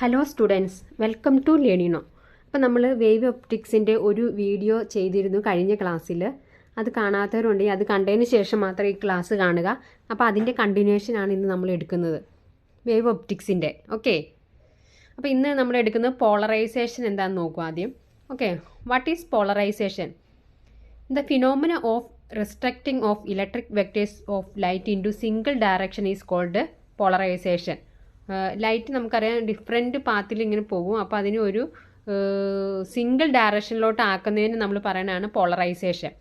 Hello students, welcome to ലേണിനോ. അപ്പോൾ നമ്മൾ വേവ് ഒപ്റ്റിക്സിൻ്റെ ഒരു വീഡിയോ ചെയ്തിരുന്നു കഴിഞ്ഞ ക്ലാസ്സിൽ. അത് കാണാത്തവരുണ്ടെങ്കിൽ അത് കണ്ടതിന് ശേഷം മാത്രം ഈ ക്ലാസ് കാണുക. അപ്പോൾ അതിൻ്റെ കണ്ടിന്യൂഷനാണ് ഇന്ന് നമ്മൾ എടുക്കുന്നത്, വേവ് ഒപ്റ്റിക്സിൻ്റെ. ഓക്കെ, അപ്പോൾ ഇന്ന് നമ്മൾ എടുക്കുന്നത് പോളറൈസേഷൻ എന്താണെന്ന് നോക്കുക ആദ്യം. Okay, what is polarisation? The phenomena of restricting of electric vectors of light into single direction is called polarization. Light നമുക്കറിയാം ഡിഫറെൻറ്റ് പാത്തിൽ ഇങ്ങനെ പോകും. അപ്പോൾ അതിന് ഒരു സിംഗിൾ ഡയറക്ഷനിലോട്ട് ആക്കുന്നതിന് നമ്മൾ പറയുന്നതാണ് polarization.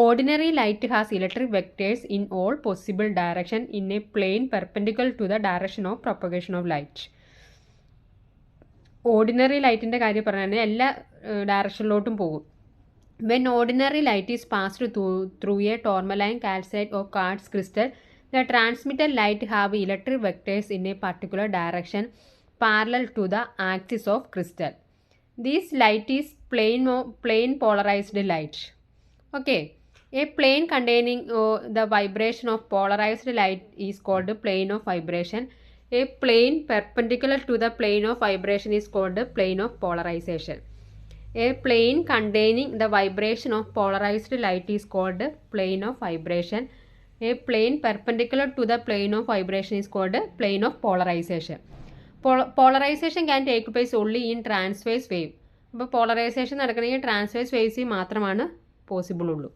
Ordinary light has electric vectors in all possible direction in a plane perpendicular to the direction of propagation of light. Ordinary ലൈറ്റിൻ്റെ കാര്യം പറയുകയാണെങ്കിൽ എല്ലാ ഡയറക്ഷനിലോട്ടും പോകും. When ordinary light is passed through a tourmaline, calcite or quartz crystal, the transmitted light have electric vectors in a particular direction parallel to the axis of crystal. This light is plane polarized light. Okay, a plane containing the vibration of polarized light is called plane of vibration. A plane perpendicular to the plane of vibration is called plane of polarization. A plane containing the vibration of polarized light is called plane of vibration. A plane perpendicular to the plane of vibration is called plane of polarization. Polarization can take place only in transverse wave. അപ്പോൾ polarization നടക്കണമെങ്കിൽ ട്രാൻസ്വേഴ്സ് വേവ്സിൽ മാത്രമാണ് possible ഉള്ളൂ.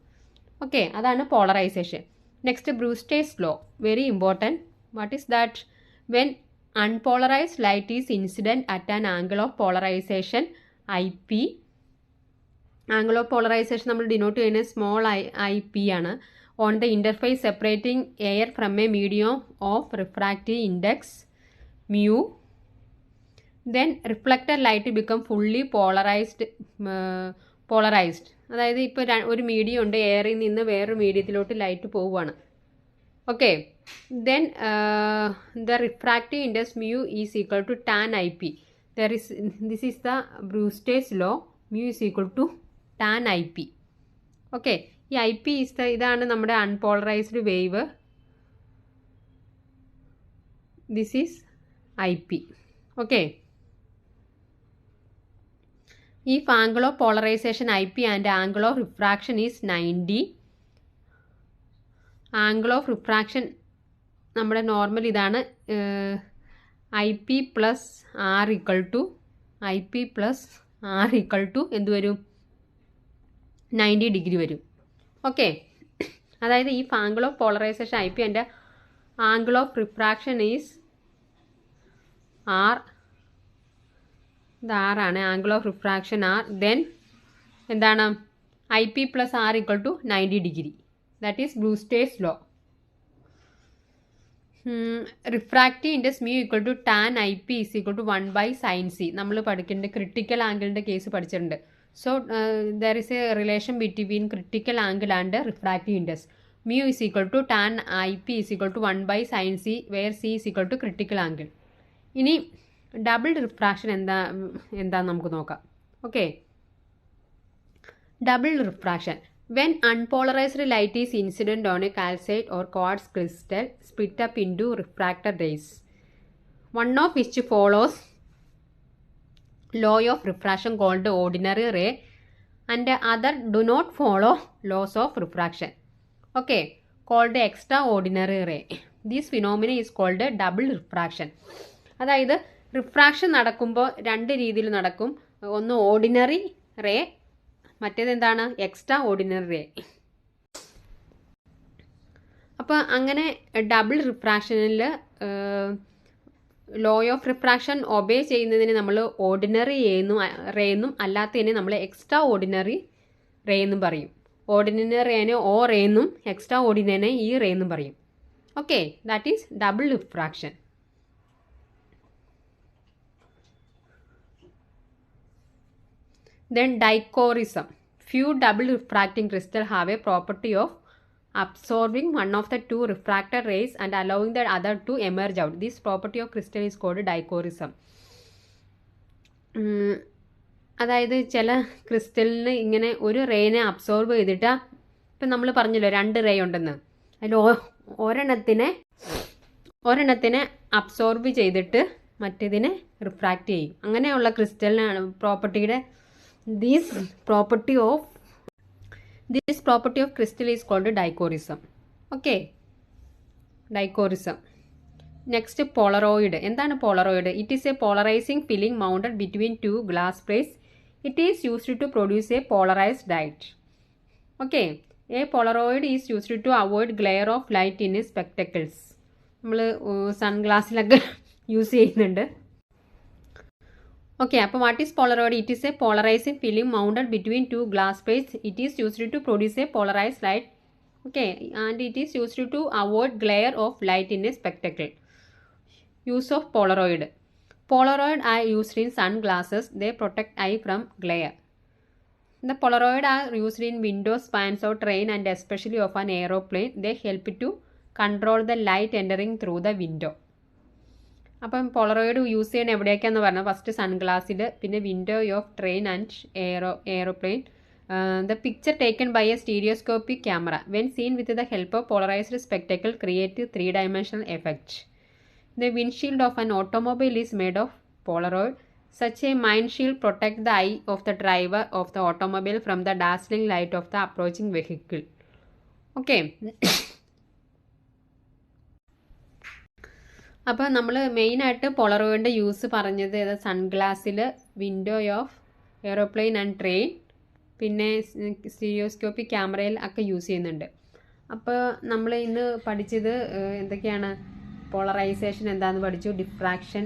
Okay, അതാണ് polarization. Next Brewster's law, very important. What is that? When unpolarized light is incident at an angle of polarization IP, angle of polarization നമ്മൾ denote ചെയ്യുന്നത് small IP ആണ്, on the interface separating air from a medium of refractive index mu, then reflected light become fully polarized. അതായത് ഇപ്പോൾ ഒരു medium ഉണ്ട്, എയറിൽ നിന്ന് വേറൊരു മീഡിയത്തിലോട്ട് ലൈറ്റ് പോവുകയാണ്. Okay, then the refractive index mu is equal to tan IP. This is the Brewster's law. Mu is equal to tan IP. Okay, ഈ IP ഇതാണ് നമ്മുടെ unpolarised wave. This is IP. Okay, if angle of polarization IP and angle of refraction is 90, angle of refraction നമ്മുടെ normal ഇതാണ്, IP plus R equal to എന്ത് വരും? 90 degree വരും. Okay, അതായത് ഈ angle of polarization IP and angle of refraction is R. ഇത് R ആണ്, angle of refraction R. Then എന്താണ്? IP plus R equal to 90 degree. That is Brewster's law. Refractive index mu equal to tan IP is equal to 1/sin c. നമ്മൾ പഠിക്കേണ്ട critical ആംഗിളിൻ്റെ case പഠിച്ചിട്ടുണ്ട്. So there is A relation between critical angle and refractive index. mu is equal to tan IP is equal to 1/sin c, where c is equal to critical angle. ഇനി double refraction എന്താന്ന് നമുക്ക് നോക്കാം. ഓക്കെ, double refraction. When unpolarized light is incident on a calcite or quartz crystal, split up into refracted rays, one of which follows law of refraction called ordinary ray, and the other do not follow laws of refraction, okay, called extraordinary ray. This phenomenon is called double refraction. അതായത് refraction നടക്കുമ്പോൾ രണ്ട് രീതിയിൽ നടക്കും. ഒന്ന് ordinary ray, മറ്റേതെന്താണ്? Extraordinary ray. അപ്പോൾ അങ്ങനെ double റിഫ്രാക്ഷനിൽ ലോ ഓഫ് റിഫ്രാക്ഷൻ ഒബേ ചെയ്യുന്നതിന് നമ്മൾ ഓർഡിനറി റേ എന്നും അല്ലാത്തതിനെ നമ്മൾ എക്സ്ട്രാ ഓർഡിനറി റേ എന്നും പറയും. ഓർഡിനറി റേനെ O റേ എന്നും എക്സ്ട്രാ ഓർഡിനറിനെ E റേ എന്നും പറയും. Okay, that is double refraction. Then dichorism. Few double refracting crystals have a property of absorbing one of the two refracted rays and allowing the other to emerge out. This property of crystal is called dichorism. അതായത് ചില ക്രിസ്റ്റലിന് ഇങ്ങനെ ഒരു റേനെ absorb ചെയ്തിട്ട്, ഇപ്പം നമ്മൾ പറഞ്ഞല്ലോ 2 ray ഉണ്ടെന്ന്, അതിൽ ഒരെണ്ണത്തിനെ അബ്സോർബ് ചെയ്തിട്ട് മറ്റേതിനെ റിഫ്രാക്റ്റ് ചെയ്യും. അങ്ങനെയുള്ള ക്രിസ്റ്റലിനാണ് this property of crystal is called dichroism. Okay, dichroism. Next polaroid. എന്താണ് polaroid? It is a polarising film mounted between two glass plates. It is used to produce a polarised light. Okay, a polaroid is used to avoid glare of light in spectacles. നമ്മൾ സൺഗ്ലാസ്സിലൊക്കെ use ചെയ്യുന്നുണ്ട്. Okay, അപ്പോൾ what is polaroid? It is a polarising film mounted between two glass plates. It is used to produce a polarised light. Okay, and it is used to avoid glare of light in a spectacle. Use of Polaroid. Polaroid are used in sunglasses. They protect eye from glare. The Polaroid are used in windows, fans of train and especially of an aeroplane. They help to control the light entering through the window. അപ്പം Polaroid use ചെയ്യാൻ എവിടെയൊക്കെയാണെന്ന് പറഞ്ഞാൽ first സൺഗ്ലാസ്സിൽ, പിന്നെ window of train and aeroplane. The picture taken by a stereoscopic camera when seen with the help of polarized spectacle create a three-dimensional effect. The windshield of an automobile is made of Polaroid. Such a windshield protects the eye of the driver of the automobile from the dazzling light of the approaching vehicle. Okay. അപ്പോൾ നമ്മൾ മെയിനായിട്ട് പോളറോയിഡിൻ്റെ use പറഞ്ഞത് സൺഗ്ലാസ്സിൽ, window of aeroplane and train, പിന്നെ stereoscopic ക്യാമറയിൽ ഒക്കെ use ചെയ്യുന്നുണ്ട്. അപ്പോൾ നമ്മൾ ഇന്ന് പഠിച്ചത് എന്തൊക്കെയാണ്? പോളറൈസേഷൻ എന്താണെന്ന് പഠിച്ചു, ഡിഫ്രാക്ഷൻ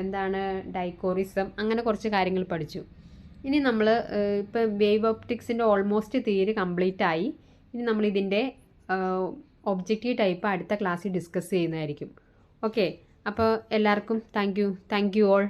എന്താണ്, ഡൈക്കോറിസം, അങ്ങനെ കുറച്ച് കാര്യങ്ങൾ പഠിച്ചു. ഇനി നമ്മൾ ഇപ്പോൾ വേവ് ഓപ്റ്റിക്സിൻ്റെ ഓൾമോസ്റ്റ് തിയറി കംപ്ലീറ്റ് ആയി. ഇനി നമ്മളിതിൻ്റെ ഒബ്ജക്റ്റീവ് ടൈപ്പ് അടുത്ത ക്ലാസ്സിൽ ഡിസ്കസ് ചെയ്യുന്നതായിരിക്കും. ഓക്കെ, അപ്പോൾ എല്ലാവർക്കും താങ്ക് യു ഓൾ.